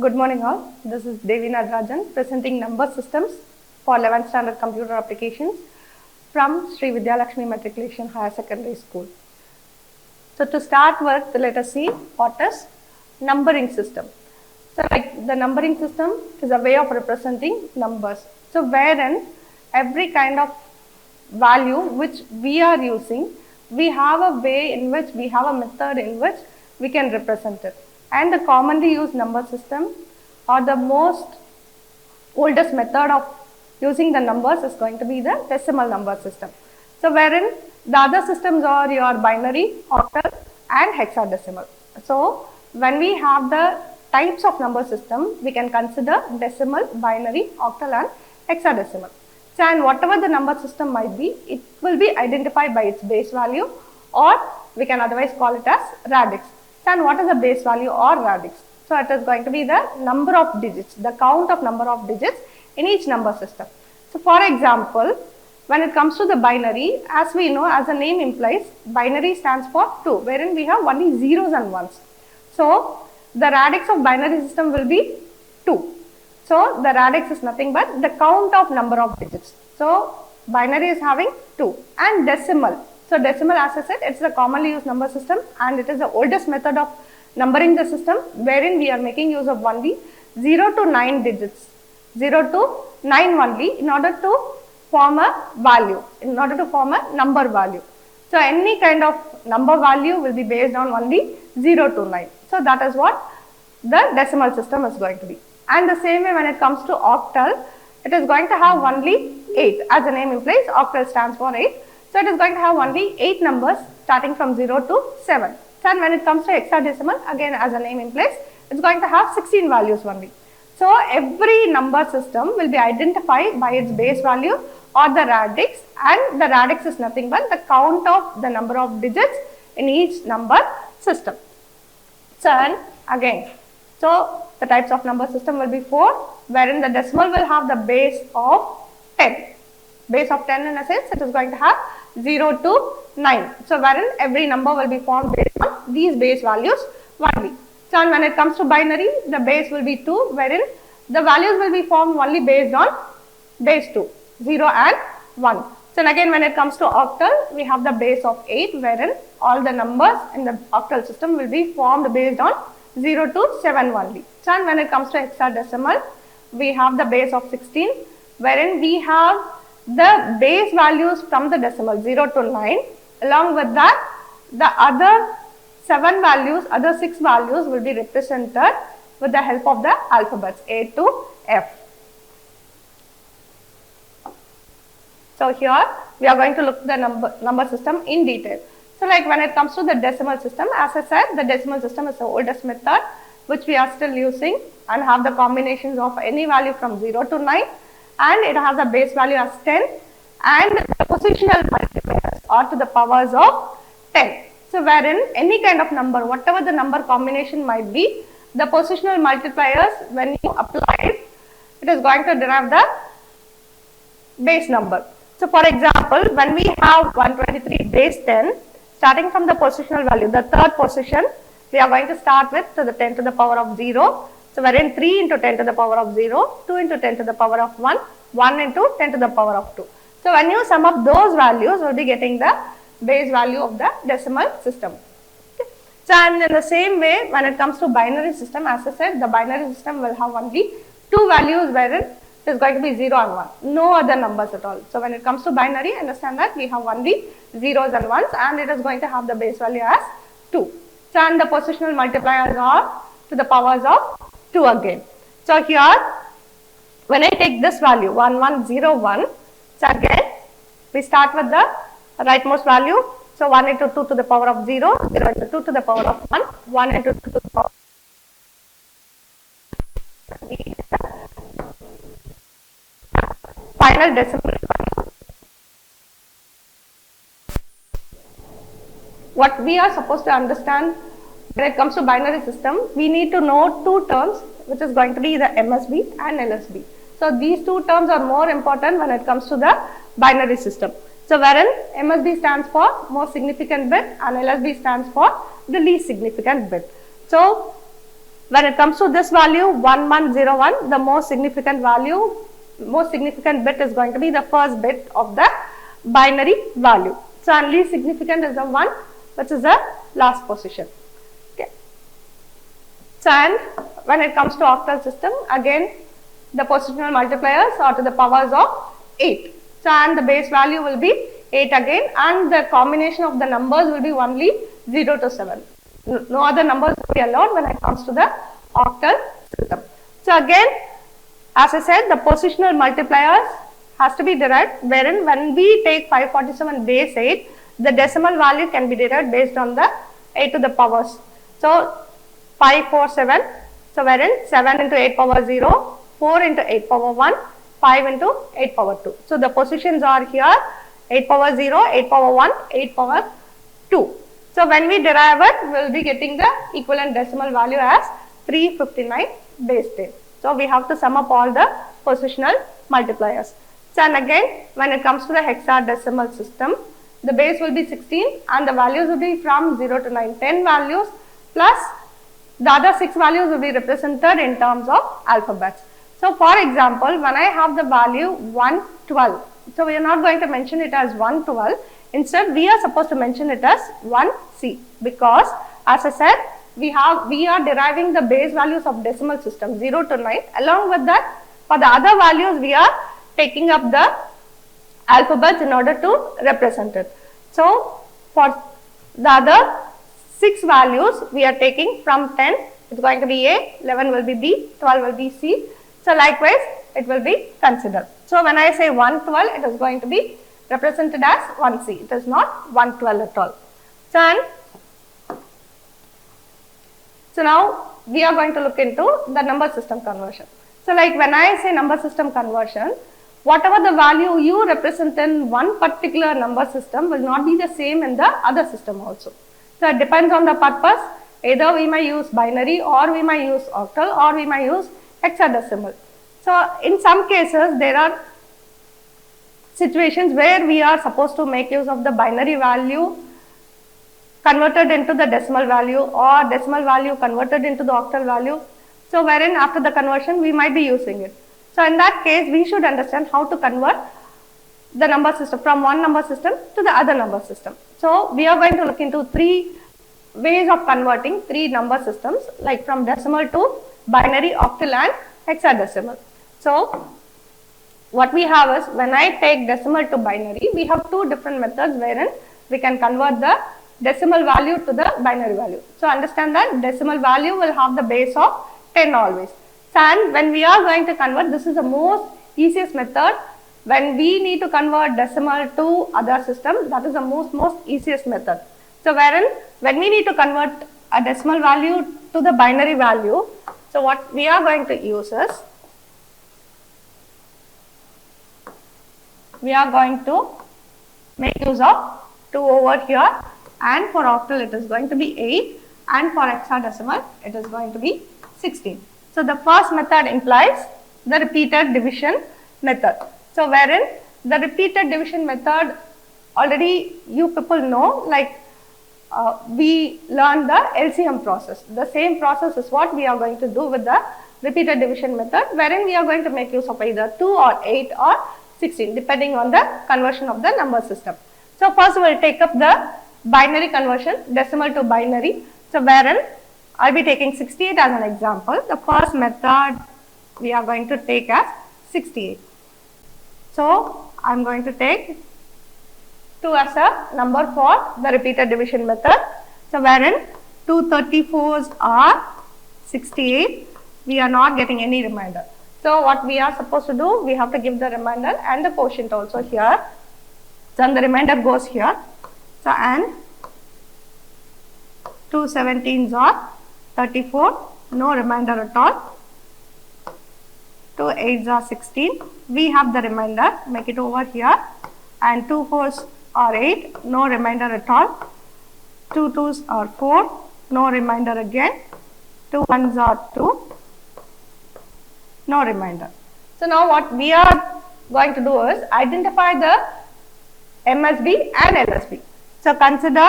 Good morning all. This is Devi Nadarajan presenting number systems for 11th standard computer applications from Sri Vidhyalakshmi Matriculation Higher Secondary School. So to start with, let us see what is numbering system. So like the numbering system is a way of representing numbers. So wherein every kind of value which we are using, we have a way in which we have a method in which we can represent it. And the commonly used number system or the most oldest method of using the numbers is going to be the decimal number system. So wherein the other systems are your binary, octal and hexadecimal. So when we have the types of number system, we can consider decimal, binary, octal and hexadecimal. So and whatever the number system might be, it will be identified by its base value, or we can otherwise call it as radix. And what is the base value or radix? So it is going to be the number of digits, the count of number of digits in each number system. So for example, when it comes to the binary, as we know, as the name implies, binary stands for 2, wherein we have only zeros and ones. So the radix of binary system will be 2. So the radix is nothing but the count of number of digits. So binary is having 2 and decimal. So decimal, as I said, it's the commonly used number system and it is the oldest method of numbering the system, wherein we are making use of only 0 to 9 digits, 0 to 9 only in order to form a value, in order to form a number value. So any kind of number value will be based on only 0 to 9. So that is what the decimal system is going to be. And the same way when it comes to octal, it is going to have only 8. As the name implies, octal stands for 8. So it is going to have only 8 numbers starting from 0 to 7. So and when it comes to hexadecimal, again as the name implies, it's going to have 16 values only. So every number system will be identified by its base value or the radix, and the radix is nothing but the count of the number of digits in each number system. So and again, so the types of number system will be 4, wherein the decimal will have the base of 10. Base of 10 in a sense, it is going to have 0 to 9. So wherein every number will be formed based on these base values only. So and when it comes to binary, the base will be 2, wherein the values will be formed only based on base 2, 0 and 1. So and again when it comes to octal, we have the base of 8, wherein all the numbers in the octal system will be formed based on 0 to 7 only. So and when it comes to hexadecimal, we have the base of 16, wherein we have the base values from the decimal 0 to 9. Along with that, the other 7 values, other 6 values will be represented with the help of the alphabets A to F. So here we are going to look at the number system in detail. So like when it comes to the decimal system, as I said, the decimal system is the oldest method which we are still using and have the combinations of any value from 0 to 9. And it has a base value as 10 and the positional multipliers are to the powers of 10. So wherein any kind of number, whatever the number combination might be, the positional multipliers, when you apply it, it is going to derive the base number. So for example, when we have 123 base 10, starting from the positional value, the third position, we are going to start with to the 10 to the power of 0. So wherein 3 into 10 to the power of 0, 2 into 10 to the power of 1, 1 into 10 to the power of 2. So when you sum up those values, you will be getting the base value of the decimal system. Okay. So and in the same way, when it comes to binary system, as I said, the binary system will have only 2 values wherein it is going to be 0 and 1, no other numbers at all. So when it comes to binary, understand that we have only zeros and ones and it is going to have the base value as 2. So and the positional multipliers are to the powers of 2 again. So here when I take this value 1101, so again we start with the rightmost value. So 1 into 2 to the power of 0, 0 into 2 to the power of 1, 1 into 2 to the power of final decimal value. What we are supposed to understand when it comes to binary system, we need to know 2 terms, which is going to be the MSB and LSB. So these 2 terms are more important when it comes to the binary system. So wherein MSB stands for most significant bit and LSB stands for the least significant bit. So when it comes to this value 1101, the most significant bit is going to be the first bit of the binary value. So, and least significant is the 1, which is the last position. Okay. So, and when it comes to octal system, again the positional multipliers are to the powers of 8. So, and the base value will be 8 again, and the combination of the numbers will be only 0 to 7. No other numbers will be allowed when it comes to the octal system. So, again, as I said, the positional multipliers has to be derived, wherein when we take 547 base 8, the decimal value can be derived based on the 8 to the powers. So, 547, so wherein 7 into 8 power 0, 4 into 8 power 1, 5 into 8 power 2. So, the positions are here 8 power 0, 8 power 1, 8 power 2. So, when we derive it, we will be getting the equivalent decimal value as 359 base 10. So, we have to sum up all the positional multipliers. So, and again, when it comes to the hexadecimal system, the base will be 16 and the values will be from 0 to 9, 10 values plus the other 6 values will be represented in terms of alphabets. So, for example, when I have the value 112, so we are not going to mention it as 112. Instead, we are supposed to mention it as 1C, because as I said, we are deriving the base values of decimal system 0 to 9. Along with that, for the other values, we are taking up the alphabets in order to represent it. So, for the other 6 values, we are taking from 10, it's going to be A, 11 will be B, 12 will be C. So, likewise, it will be considered. So, when I say 112, it is going to be represented as 1C. It is not 112 at all. So, now we are going to look into the number system conversion. So, like when I say number system conversion, whatever the value you represent in one particular number system will not be the same in the other system also. So, it depends on the purpose. Either we may use binary, or we may use octal, or we may use hexadecimal. So, in some cases, there are situations where we are supposed to make use of the binary value converted into the decimal value, or decimal value converted into the octal value. So, wherein after the conversion we might be using it. So, in that case we should understand how to convert the number system from one number system to the other number system. So, we are going to look into 3 ways of converting 3 number systems, like from decimal to binary, octal and hexadecimal. So, what we have is, when I take decimal to binary, we have 2 different methods wherein we can convert the decimal value to the binary value. So, understand that decimal value will have the base of 10 always. And when we are going to convert, this is the most easiest method. When we need to convert decimal to other system, that is the most easiest method. So, wherein when we need to convert a decimal value to the binary value, so what we are going to use is, we are going to make use of 2 over here, and for octal it is going to be 8, and for hexadecimal it is going to be 16. So, the first method implies the repeated division method. So, wherein the repeated division method already you people know, like we learned the LCM process. The same process is what we are going to do with the repeated division method, wherein we are going to make use of either 2 or 8 or 16 depending on the conversion of the number system. So, first we will take up the binary conversion, decimal to binary. So, wherein I will be taking 68 as an example. The first method we are going to take as 68. So, I am going to take 2 as a number for the repeated division method. So, wherein 2 34s are 68, we are not getting any remainder. So, what we are supposed to do, we have to give the remainder and the quotient also here. Then the remainder goes here. So, and 2 17s are 34, no remainder at all. 2 8s are 16, we have the remainder, make it over here, and 2 4s are 8, no remainder at all. 2 2s are 4, no remainder again. 2 1s are 2, no remainder. So, now what we are going to do is identify the MSB and LSB. So, consider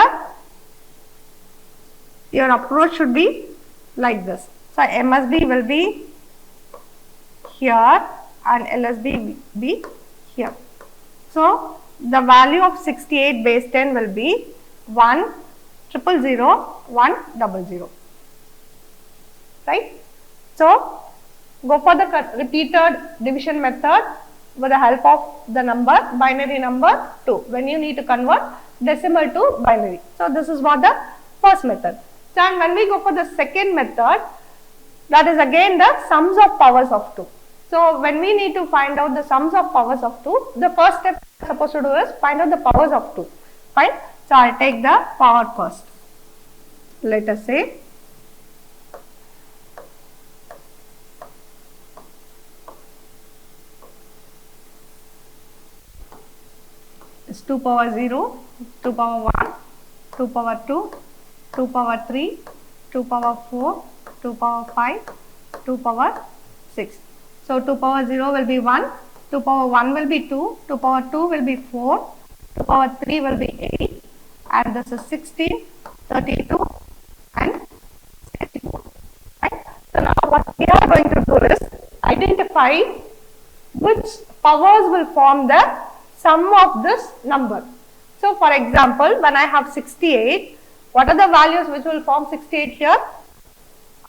your approach should be like this. So, So MSB will be here and LSB will be here. So the value of 68 base 10 will be 1 000 1 00. Right? So go for the repeated division method with the help of the number binary number 2 when you need to convert decimal to binary. So this is what the first method. So and when we go for the second method, that is again the sums of powers of 2. So when we need to find out the sums of powers of 2, the first step we are supposed to do is find out the powers of 2. Fine. So I will take the power first. Let us say is 2 power 0, 2 power 1, 2 power 2, 2 power 3, 2 power 4, 2 power 5, 2 power 6. So 2 power 0 will be 1, 2 power 1 will be 2, 2 power 2 will be 4, 2 power 3 will be 8, and this is 16, 32 and 64. Right? So now what we are going to do is identify which powers will form the sum of this number. So for example, when I have 68, what are the values which will form 68 here?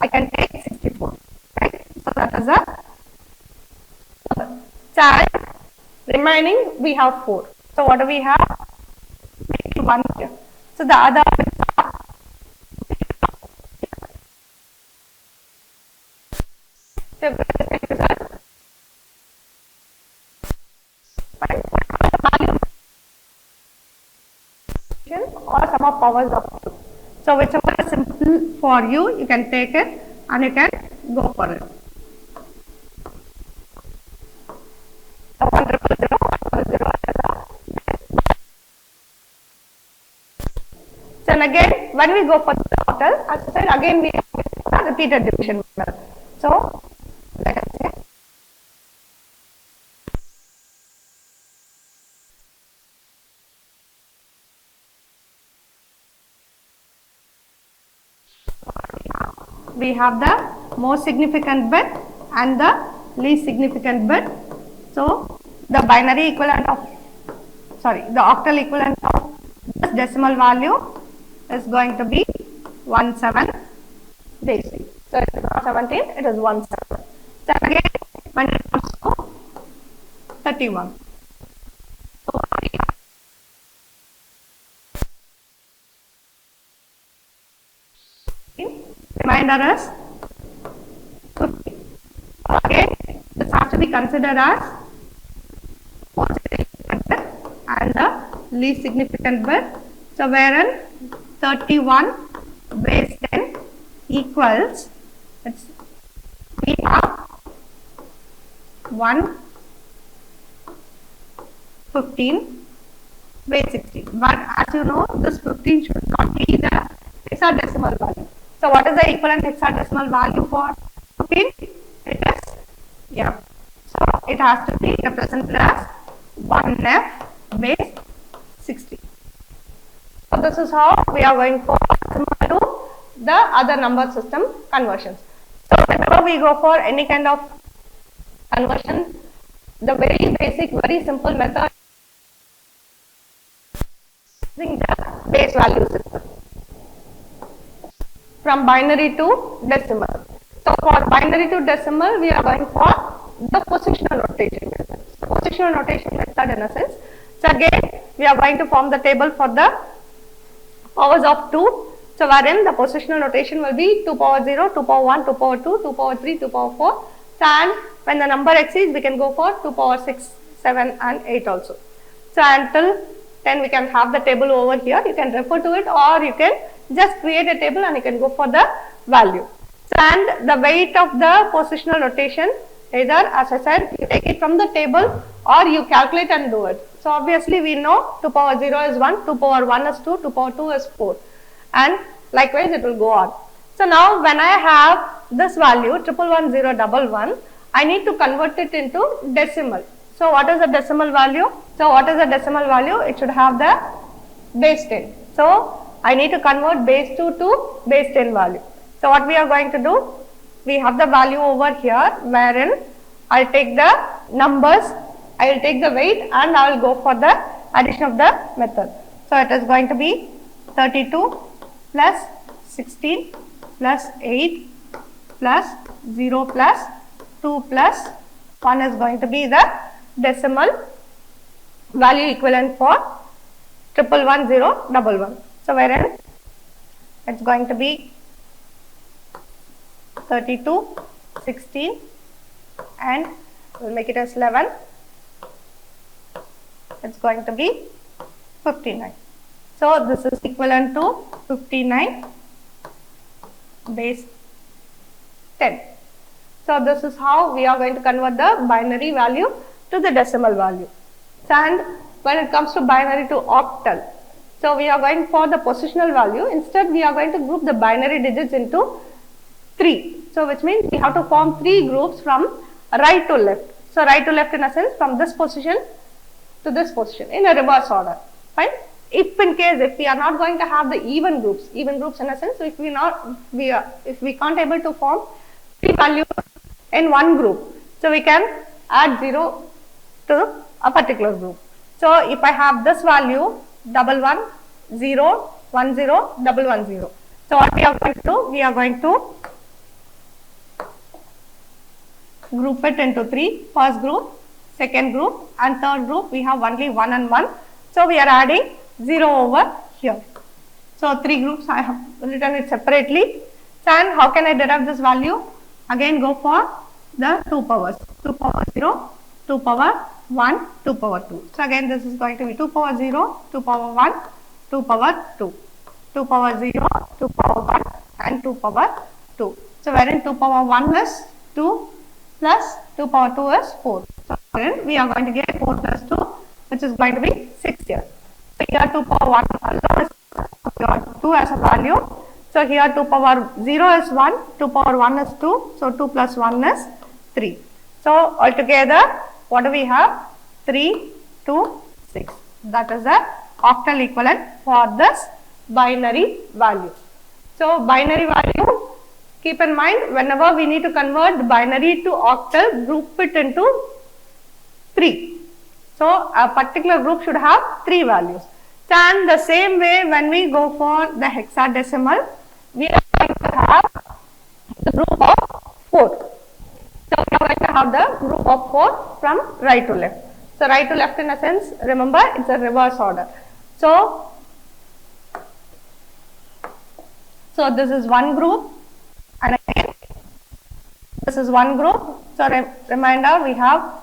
I can take 64. Right? So that is a child. Remaining we have 4. So what do we have? 1 here. So the other or sum of powers of 2. So whichever is simple for you, you can take it and you can go for it. So 1 0 0 1 0 0. So and again, when we go for the total, as I said, again we have repeated division method. So let us say we have the most significant bit and the least significant bit. So the binary equivalent of, the octal equivalent of this decimal value is going to be 17 base 3. So it is not 17, it is 17. So again, when it comes to 31. So remainder is 50. Again, this has to be considered as most significant bit and the least significant bit. So wherein 31 base 10 equals, we have 1 15 base 16. But as you know, this 15 should not be the hexadecimal value. So what is the equivalent hexadecimal value for 15? It is, so it has to be represented as 1F base 60. So this is how we are going for similar to the other number system conversions. So whenever we go for any kind of conversion, the very basic, very simple method using the base value system from binary to decimal. So for binary to decimal, we are going for the positional notation method. So positional notation method in a sense. So again, we are going to form the table for the powers of 2. So wherein the positional notation will be 2 power 0, 2 power 1, 2 power 2, 2 power 3, 2 power 4. So and when the number exceeds, we can go for 2 power 6, 7 and 8 also. So until 10 we can have the table over here. You can refer to it or you can just create a table and you can go for the value. So and the weight of the positional notation, either as I said, you take it from the table or you calculate and do it. So obviously we know 2 power 0 is 1, 2 power 1 is 2, 2 power 2 is 4 and likewise it will go on. So now when I have this value 111011, I need to convert it into decimal. So what is the decimal value? So what is the decimal value? It should have the base 10. So I need to convert base 2 to base 10 value. So what we are going to do? we have the value over here wherein I'll take the numbers, I will take the weight and I will go for the addition of the method. So it is going to be 32 plus 16 plus 8 plus 0 plus 2 plus 1 is going to be the decimal value equivalent for 111011. So wherein it's going to be 32, 16 and we'll make it as 11. It's going to be 59. So this is equivalent to 59 base 10. So this is how we are going to convert the binary value to the decimal value. And when it comes to binary to octal, so we are going for the positional value. Instead, we are going to group the binary digits into 3. So which means we have to form 3 groups from right to left. So right to left in a sense from this position to this position in a reverse order. Fine. If in case if we are not going to have the even groups in a sense, if we can't able to form 3 values in one group, so we can add 0 to a particular group. So if I have this value 11 0 1 0 110, so what we are going to do, we are going to group it into 3. First group, second group and third group we have only 1 and 1. So we are adding 0 over here. So 3 groups I have written it separately. And how can I derive this value? Again go for the 2 powers. 2 power 0, 2 power 1, 2 power 2. So again this is going to be 2 power 0, 2 power 1, 2 power 2. 2 power 0, 2 power 1 and 2 power 2. So wherein 2 power 1 is 2 plus 2 power 2 is 4. So wherein we are going to get 4 plus 2 which is going to be 6 here. So here 2 power 1 alone is 2 as a value. So here 2 power 0 is 1, 2 power 1 is 2. So 2 plus 1 is 3. So altogether what do we have? 3, 2, 6. That is the octal equivalent for this binary value. So binary value, keep in mind whenever we need to convert the binary to octal, group it into 3. So a particular group should have 3 values. And the same way when we go for the hexadecimal, we are going to have the group of 4. So we are going to have the group of 4 from right to left. So right to left in a sense, remember it's a reverse order. So this is one group and again this is one group. So reminder we have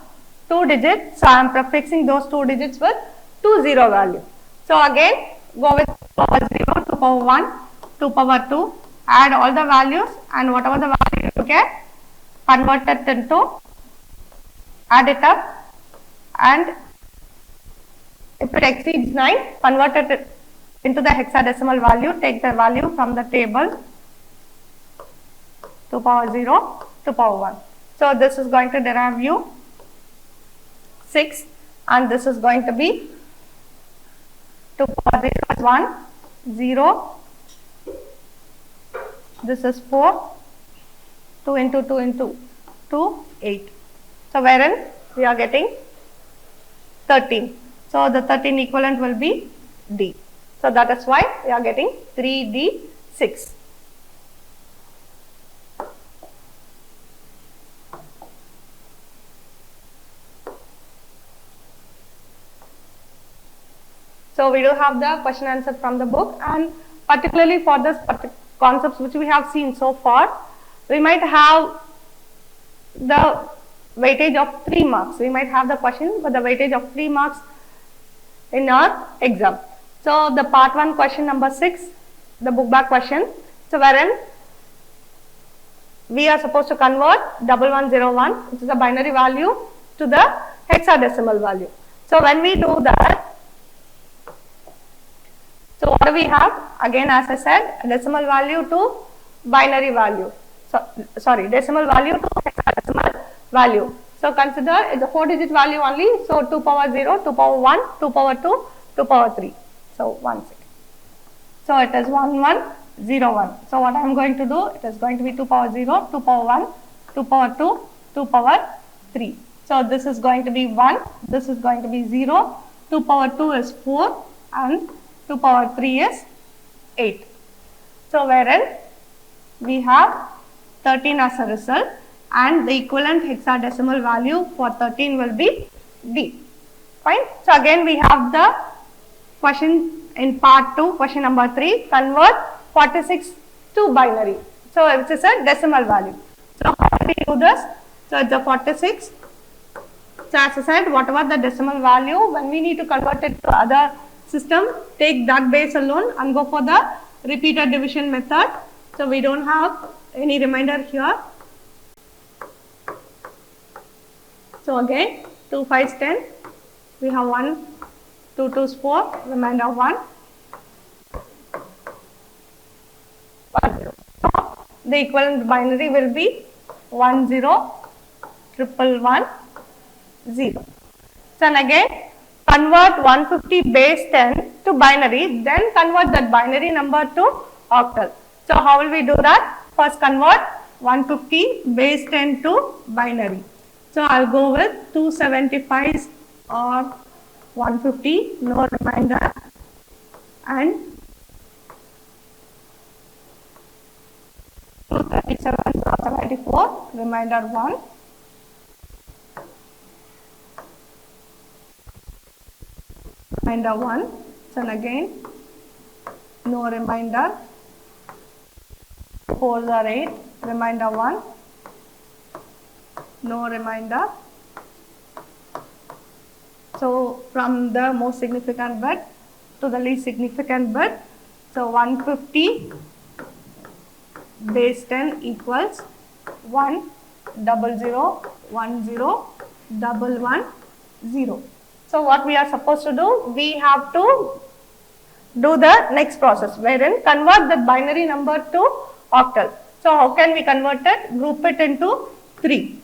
2 digits. So I am prefixing those 2 digits with 2 0 value. So again go with 2 power 0, 2 power 1, 2 power 2, add all the values and whatever the value you get, convert it into, add it up and if it exceeds 9, convert it into the hexadecimal value, take the value from the table 2 power 0, 2 power 1. So this is going to derive you 6 and this is going to be 2 power 0 is 1, 0, this is 4, 2 into 2 into 2, 8. So wherein we are getting 13. So the 13 equivalent will be D. So that is why we are getting 3D6. So we do have the question answer from the book, and particularly for this concepts which we have seen so far, we might have the weightage of 3 marks. We might have the question with the weightage of 3 marks in our exam. So the part 1 question number 6, the book back question. So wherein we are supposed to convert 1101, which is a binary value, to the hexadecimal value. So when we do that, so what do we have? Again, as I said, decimal value to binary value. So sorry, decimal value to hexadecimal value. So consider it's a 4-digit value only. So 2 power 0, 2 power 1, 2 power 2, 2 power 3. So 1 second. So it is 1 1 0, 1. So what I am going to do, it is going to be 2 power 0, 2 power 1, 2 power 2, 2 power 3. So this is going to be 1, this is going to be 0, 2 power 2 is 4 and 2 power 3 is 8. So wherein we have 13 as a result and the equivalent hexadecimal value for 13 will be D. Fine. So again we have the question in part 2, question number 3, convert 46 to binary. So it is a decimal value. So how do we do this? So it's a 46. So as I said, whatever the decimal value, when we need to convert it to other system, take that base alone and go for the repeated division method. So we don't have any remainder here. So again 2 5 is 10, we have 1, 2 2 is 4, remainder 1, 1 0. So the equivalent binary will be 1 0 1 1 0. So and again convert 150 base 10 to binary, then convert that binary number to octal. So how will we do that? First convert 150 base 10 to binary. So I will go with 275 or 150, no remainder, and 237 or 74, remainder 1. Remainder 1. So and again no remainder, 4s are 8, remainder 1, no remainder. So from the most significant bit to the least significant bit, so 150 base 10 equals 1 0 0 1 0 1 1 0. So what we are supposed to do, we have to do the next process wherein convert the binary number to octal. So how can we convert it? Group it into 3.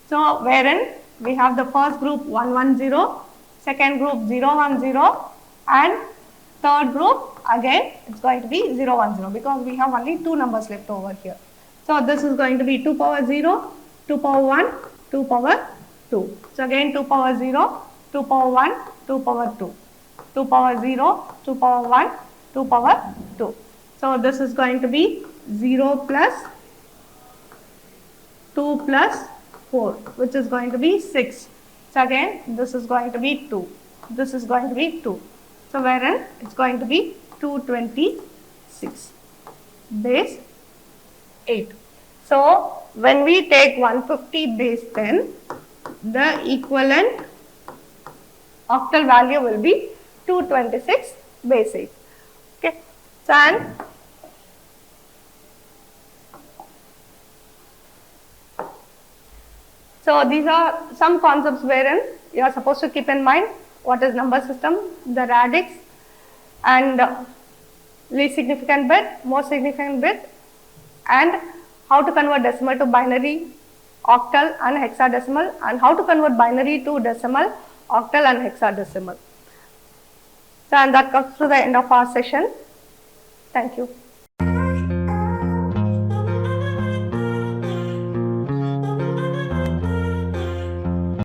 So wherein we have the first group 1 1 0, second group 0 1 0 and third group again it's going to be 0 1 0 because we have only 2 numbers left over here. So this is going to be 2 power 0, 2 power 1, 2 power 2. So again 2 power 0, 2 power 1, 2 power 2, 2 power 0, 2 power 1, 2 power 2. So this is going to be 0 plus 2 plus 4, which is going to be 6. So again this is going to be 2, this is going to be 2. So wherein it's going to be 226 base 8. So when we take 150 base 10, the equivalent octal value will be 226 base 8. Okay. So and so these are some concepts wherein you are supposed to keep in mind what is number system, the radix and least significant bit, most significant bit, and how to convert decimal to binary, octal and hexadecimal, and how to convert binary to decimal, octal and hexadecimal. So and that comes to the end of our session. Thank you.